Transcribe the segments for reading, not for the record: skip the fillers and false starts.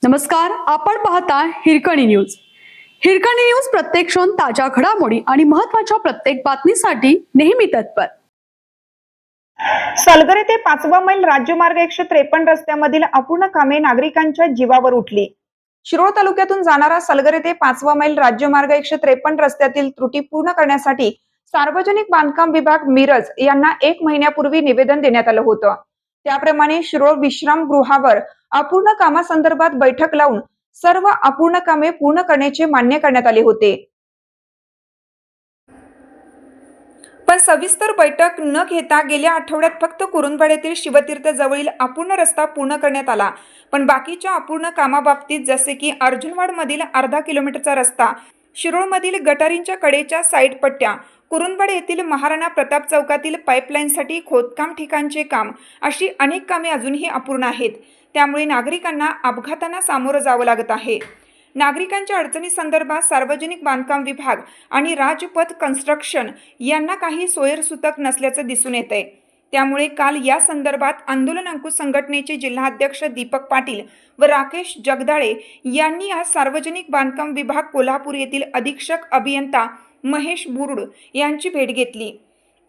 नमस्कार, आपण पाहता हिरकणी न्यूज. हिरकणी न्यूज प्रत्येक क्षण ताज्या घडामोडी आणि महत्त्वाच्या प्रत्येक बातमीसाठी नेहमी तत्पर. सलगर येथे 5वा मैल राज्यमार्ग 153 रस्त्यामधील अपूर्ण कामे नागरिकांच्या जीवावर उठली. शिरोळ तालुक्यातून जाणारा सलगर येथे 5वा मैल राज्यमार्ग 153 रस्त्यातील त्रुटी पूर्ण करण्यासाठी सार्वजनिक बांधकाम विभाग मिरज यांना 1 महिन्यापूर्वी निवेदन देण्यात आलं होतं. त्याप्रमाणे शिरोळ विश्रामगृहावर अपूर्ण कामासंदर्भात बैठक लावून सर्व अपूर्ण कामे पूर्ण करण्याचे मान्य करण्यात आले होते. पण सविस्तर बैठक न घेता गेल्या आठवड्यात फक्त कुरुंदवाड येथील शिवतीर्थ जवळील अपूर्ण रस्ता पूर्ण करण्यात आला. पण बाकीच्या अपूर्ण कामाबाबतीत जसे की अर्जुनवाड मधील अर्धा किलोमीटरचा रस्ता, शिरोळ मधील गटारींच्या कडेच्या साईड पट्ट्या, कुरुंदवाड येथील महाराणा प्रताप चौकातील पाईपलाईनसाठी खोदकाम ठिकाणचे काम अशी अनेक कामे अजूनही अपूर्ण आहेत. त्यामुळे नागरिकांना अपघातांना सामोरं जावं लागत आहे. नागरिकांच्या अडचणी संदर्भात सार्वजनिक बांधकाम विभाग आणि राजपथ कन्स्ट्रक्शन यांना काही सोयीसुतक नसल्याचं दिसून येतंय. त्यामुळे काल या संदर्भात आंदोलन अंकुश संघटनेचे जिल्हाध्यक्ष दीपक पाटील व राकेश जगदाळे यांनी आज सार्वजनिक बांधकाम विभाग कोल्हापूर येथील अधीक्षक अभियंता महेश बुरुड यांची भेट घेतली.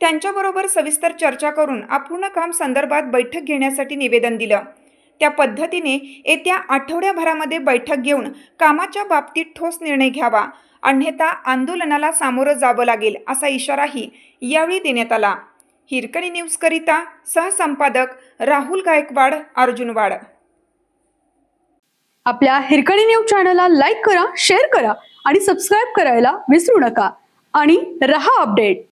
त्यांच्याबरोबर सविस्तर चर्चा करून अपूर्ण काम संदर्भात बैठक घेण्यासाठी निवेदन दिलं. त्या पद्धतीने येत्या आठवड्याभरामध्ये बैठक घेऊन कामाच्या बाबतीत ठोस निर्णय घ्यावा, अन्यथा आंदोलनाला सामोरं जावं लागेल असा इशाराही यावेळी देण्यात आला. हिरकणी न्यूज करिता सहसंपादक राहुल गायकवाड, अर्जुनवाड. आपल्या हिरकणी न्यूज चॅनलला लाईक करा, शेअर करा आणि सबस्क्राईब करायला विसरू नका आणि रहा अपडेट.